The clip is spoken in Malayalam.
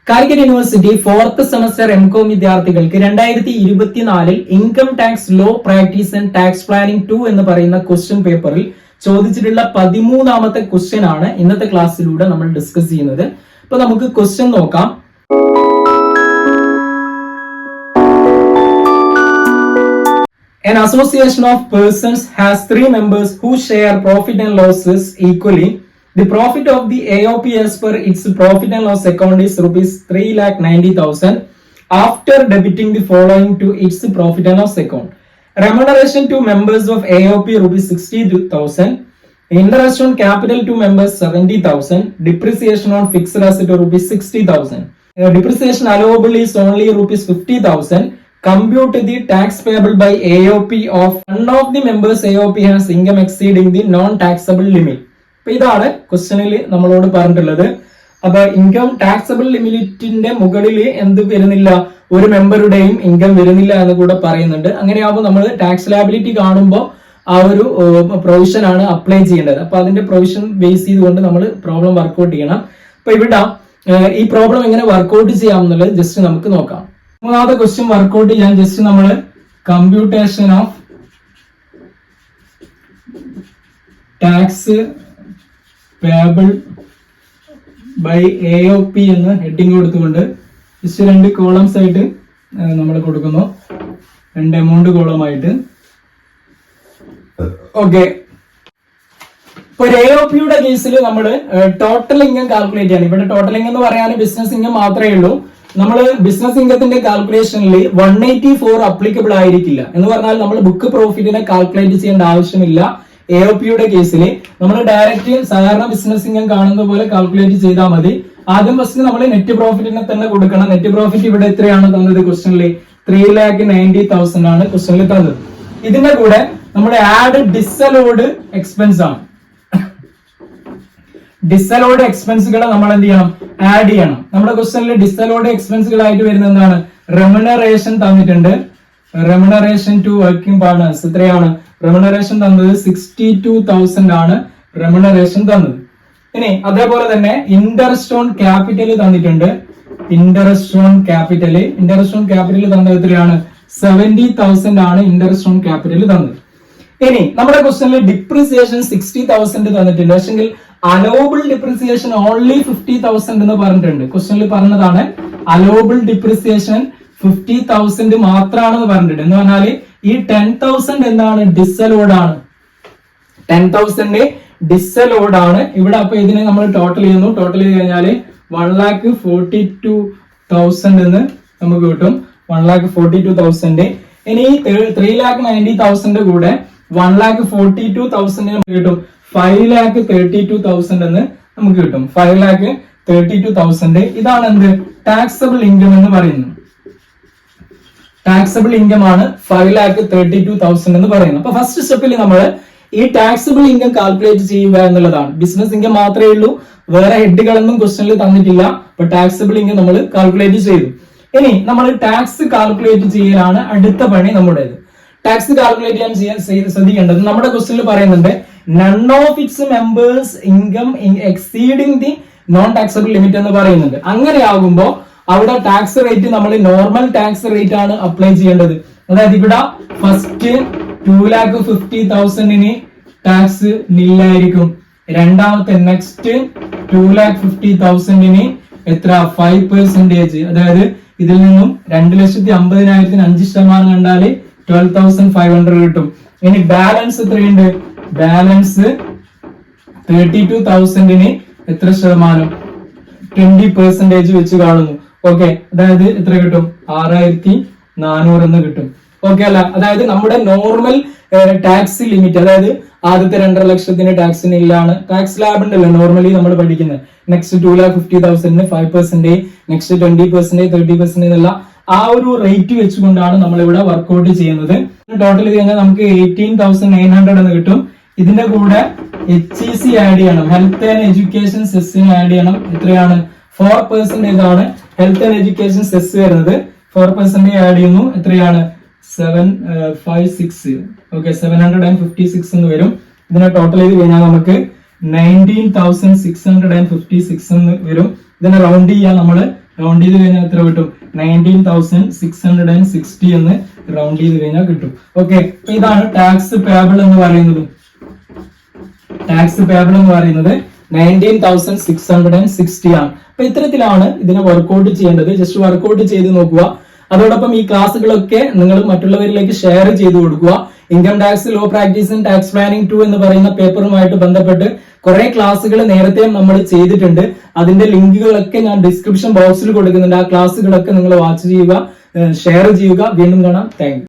Calicut university 4th semester M Com വിദ്യാർത്ഥികൾക്ക് 2024 income tax law practice and tax planning 2 എന്ന് പറയുന്ന ക്വസ്റ്റ്യൻ പേപ്പറിൽ ചോദിച്ചിട്ടുള്ള 13ാമത്തെ ക്വസ്റ്റ്യൻ ആണ് ഇന്നത്തെ ക്ലാസ്സിലൂടെ നമ്മൾ ഡിസ്കസ് ചെയ്യുന്നത്. അപ്പൊ നമുക്ക് ക്വസ്റ്റ്യൻ നോക്കാം. An association of persons has 3 members who share profit and losses equally. The profit of the AOP as per its profit and loss account is rupees 3,90,000 after debiting the following to its profit and loss account. Remuneration to members of AOP rupees 60,000. Interest on capital to members 70,000. Depreciation on fixed asset rupees 60,000. Depreciation allowable is only rupees 50,000. Compute the tax payable by AOP of one of the members AOP has income exceeding the non-taxable limit. അപ്പൊ ഇതാണ് ക്വസ്റ്റ്യനിൽ നമ്മളോട് പറഞ്ഞിട്ടുള്ളത്. അപ്പൊ ഇൻകം ടാക്സബിൾ ലിമിറ്റിന്റെ മുകളിൽ എന്ത് വരുന്നില്ല, ഒരു മെമ്പറുടെയും ഇൻകം വരുന്നില്ല എന്ന് കൂടെ പറയുന്നുണ്ട്. അങ്ങനെയാകുമ്പോൾ നമ്മൾ ടാക്സ് ലയബിലിറ്റി കാണുമ്പോൾ ആ ഒരു പ്രൊവിഷൻ ആണ് അപ്ലൈ ചെയ്യേണ്ടത്. അപ്പൊ അതിന്റെ പ്രൊവിഷൻ ബേസ് ചെയ്തുകൊണ്ട് നമ്മൾ പ്രോബ്ലം വർക്ക്ഔട്ട് ചെയ്യണം. അപ്പൊ ഇവിടെ ഈ പ്രോബ്ലം എങ്ങനെ വർക്ക്ഔട്ട് ചെയ്യാം എന്നുള്ളത് ജസ്റ്റ് നമുക്ക് നോക്കാം. മൂന്നാമത്തെ ക്വസ്റ്റ്യൻ വർക്ക്ഔട്ട് ചെയ്യാൻ ജസ്റ്റ് നമ്മൾ computation of tax payable by AOP എന്ന് ഹെഡിങ് കൊടുത്തുകൊണ്ട് ജസ്റ്റ് 2 കോളംസ് ആയിട്ട് നമ്മൾ കൊടുക്കുന്നു, 2 എമൗണ്ട് കോളം ആയിട്ട്. ഓക്കെ, ഇപ്പൊ AOPയുടെ കേസിൽ നമ്മൾ ടോട്ടൽ ഇൻകം കാൽക്കുലേറ്റ് ചെയ്യണം. ഇവിടെ ടോട്ടൽ ഇൻകം എന്ന് പറയാൻ ബിസിനസ് ഇൻകം മാത്രമേ ഉള്ളൂ. നമ്മൾ ബിസിനസ് ഇൻകത്തിന്റെ കാൽക്കുലേഷനിൽ 184 അപ്ലിക്കബിൾ ആയിരിക്കില്ല. എന്ന് പറഞ്ഞാൽ നമ്മൾ ബുക്ക് പ്രോഫിറ്റിനെ കാൽക്കുലേറ്റ് ചെയ്യേണ്ട ആവശ്യമില്ല. AOPയുടെ കേസിൽ നമ്മൾ ഡയറക്റ്റ് സാധാരണ ബിസിനസ് ഇൻകം കാണുന്ന പോലെ കാൽക്കുലേറ്റ് ചെയ്താൽ മതി. ആദ്യം ഫസ്റ്റ് നമ്മൾ നെറ്റ് പ്രോഫിറ്റിനെ തന്നെ കൊടുക്കണം. നെറ്റ് പ്രോഫിറ്റ് ഇവിടെ എത്രയാണ് തന്നത് ക്വസ്റ്റനിൽ? 3,90,000 ആണ് ക്വസ്റ്റനിൽ തന്നത്. ഇതിന്റെ കൂടെ നമ്മുടെ ആഡ് ഡിസലോഡ് എക്സ്പെൻസ് ആണ്. ഡിസലോഡ് എക്സ്പെൻസുകളെ നമ്മൾ എന്ത് ചെയ്യണം? ആഡ് ചെയ്യണം. നമ്മുടെ ക്വസ്റ്റനിൽ ഡിസലോഡ് എക്സ്പെൻസുകളായിട്ട് വരുന്നത് എന്താണ്? റെമുനറേഷൻ തന്നിട്ടുണ്ട്. റെമുനറേഷൻ ടു വർക്കിംഗ് പാർട്ട്നേഴ്സ് എത്രയാണ്? റെമുനറേഷൻ തന്നത് 62,000 ആണ് റെമുനറേഷൻ തന്നത്. ഇനി അതേപോലെ തന്നെ ഇൻട്രസ്റ്റ് ഓൺ ക്യാപിറ്റൽ തന്നിട്ടുണ്ട്. ഇൻട്രസ്റ്റ് ഓൺ ക്യാപിറ്റൽ തന്നത് എത്രയാണ്? 70,000 ആണ് ഇൻട്രസ്റ്റ് ഓൺ ക്യാപിറ്റൽ തന്നത്. ഇനി നമ്മുടെ ക്വസ്റ്റനിൽ ഡിപ്രിസിയേഷൻ 60,000 തന്നിട്ടുണ്ട്. പക്ഷെങ്കിൽ അലോബിൾ ഡിപ്രിസിയേഷൻ ഓൺലി 50,000 എന്ന് പറഞ്ഞിട്ടുണ്ട്. ക്വസ്റ്റനിൽ പറഞ്ഞതാണ് അലോബിൾ ഡിപ്രിസിയേഷൻ 50,000 മാത്രമാണെന്ന് പറഞ്ഞിട്ടുണ്ട്. എന്ന് പറഞ്ഞാല് ഈ 10,000 എന്താണ്? ഡിസലോഡ് ആണ്. 10,000 ഡിസലോഡ് ആണ് ഇവിടെ. അപ്പൊ ഇതിനെ നമ്മൾ ടോട്ടൽ ചെയ്യുന്നു. ടോട്ടൽ ചെയ്ത് കഴിഞ്ഞാല് 1,42,000 എന്ന് നമുക്ക് കിട്ടും. 1,42,000. ഇനി 3,90,000 കൂടെ 1,42,000 നമുക്ക് കിട്ടും. 5,32,000 എന്ന് നമുക്ക് കിട്ടും. 5,32,000. ഇതാണ് എന്ത്? ടാക്സബിൾ ഇൻകം എന്ന് പറയുന്നത്. ടാക്സബിൾ ഇൻകം ആണ് 5,32,000 എന്ന് പറയുന്നത്. അപ്പൊ ഫസ്റ്റ് സ്റ്റെപ്പിൽ നമ്മൾ ഈ ടാക്സബിൾ ഇൻകം കാൽക്കുലേറ്റ് ചെയ്യുക എന്നുള്ളതാണ്. ബിസിനസ് ഇൻകം മാത്രമേ ഉള്ളൂ, വേറെ ഹെഡുകളൊന്നും ക്വസ്റ്റനിൽ തന്നിട്ടില്ല. അപ്പൊ ടാക്സബിൾ ഇൻകം നമ്മൾ കാൽക്കുലേറ്റ് ചെയ്തു. ഇനി നമ്മൾ ടാക്സ് കാൽക്കുലേറ്റ് ചെയ്യലാണ് അടുത്ത പണി നമ്മുടേത്. ടാക്സ് കാൽക്കുലേറ്റ് ചെയ്യാൻ ശ്രദ്ധിക്കേണ്ടത് നമ്മുടെ ക്വസ്റ്റനിൽ പറയുന്നുണ്ട് none of its members income exceeding the non taxable limit എന്ന് പറയുന്നുണ്ട്. അങ്ങനെ ആകുമ്പോൾ അവിടെ ടാക്സ് റേറ്റ് നമ്മൾ നോർമൽ ടാക്സ് റേറ്റ് ആണ് അപ്ലൈ ചെയ്യേണ്ടത്. അതായത് ഇവിടെ ഫസ്റ്റ് 2,50,000 ടാക്സ് നില്ലായിരിക്കും. രണ്ടാമത്തെ നെക്സ്റ്റ് 2,50,000 എത്ര? 5%. അതായത് ഇതിൽ നിന്നും 2,50,000 5% കണ്ടാല് 12,500 കിട്ടും. ഇനി ബാലൻസ് എത്രയുണ്ട്? ബാലൻസ് 32,000 എത്ര ശതമാനം? 20% വെച്ച് കാണുന്നു. ഓക്കെ, അതായത് എത്ര കിട്ടും? 6,400 എന്ന് കിട്ടും. ഓക്കെ അല്ല? അതായത് നമ്മുടെ നോർമൽ ടാക്സ് ലിമിറ്റ്, അതായത് ആദ്യത്തെ 2.5 ലക്ഷത്തിന് ടാക്സിന് ഇല്ലാണ്. ടാക്സ് ലാബ് ഉണ്ടല്ലോ നോർമലി നമ്മൾ പഠിക്കുന്നത്. നെക്സ്റ്റ് 2,50,000 5%, നെക്സ്റ്റ് 20%, 30% എന്നുള്ള ആ ഒരു റേറ്റ് വെച്ചുകൊണ്ടാണ് നമ്മൾ ഇവിടെ വർക്ക്ഔട്ട് ചെയ്യുന്നത്. ടോട്ടൽ ചെയ്ത് കഴിഞ്ഞാൽ നമുക്ക് 18,900 എന്ന് കിട്ടും. ഇതിന്റെ കൂടെ HEC ആഡ് ചെയ്യണം, ഹെൽത്ത് ആൻഡ് എഡ്യൂക്കേഷൻ സെസ്സിന് ആഡ് ചെയ്യണം. എത്രയാണ്? 4% ആണ് ഹെൽത്ത് ആൻഡ് എഡ്യൂക്കേഷൻ സെസ് വരുന്നത്. 4% ആഡ് ചെയ്യുന്നു. എത്രയാണ്? 756. ഓക്കെ, 756 എന്ന് വരും. ഇതിനെ ടോട്ടൽ ചെയ്ത് കഴിഞ്ഞാൽ നമുക്ക് 19,656 എന്ന് വരും. ഇതിനെ റൗണ്ട് ചെയ്യാൻ നമ്മൾ റൗണ്ട് ചെയ്ത് കഴിഞ്ഞാൽ എത്ര കിട്ടും? 19,660 എന്ന് റൗണ്ട് ചെയ്ത് കഴിഞ്ഞാൽ കിട്ടും. ഓക്കെ, ഇതാണ് ടാക്സ് പേബിൾ എന്ന് പറയുന്നത്. ടാക്സ് പേബിൾ എന്ന് പറയുന്നത് 19,660 ആണ്. അപ്പൊ ഇത്തരത്തിലാണ് ഇതിനെ വർക്ക്ഔട്ട് ചെയ്യേണ്ടത്. ജസ്റ്റ് വർക്ക്ഔട്ട് ചെയ്ത് നോക്കുക. അതോടൊപ്പം ഈ ക്ലാസ്സുകളൊക്കെ നിങ്ങൾ മറ്റുള്ളവരിലേക്ക് ഷെയർ ചെയ്ത് കൊടുക്കുക. Income tax law practice and tax planning 2 എന്ന് പറയുന്ന പേപ്പറുമായിട്ട് ബന്ധപ്പെട്ട് കുറെ ക്ലാസ്സുകൾ നേരത്തെ നമ്മൾ ചെയ്തിട്ടുണ്ട്. അതിന്റെ ലിങ്കുകളൊക്കെ ഞാൻ ഡിസ്ക്രിപ്ഷൻ ബോക്സിൽ കൊടുക്കുന്നുണ്ട്. ആ ക്ലാസ്സുകളൊക്കെ നിങ്ങൾ വാച്ച് ചെയ്യുക, ഷെയർ ചെയ്യുക. വീണ്ടും കാണാം. Thank you.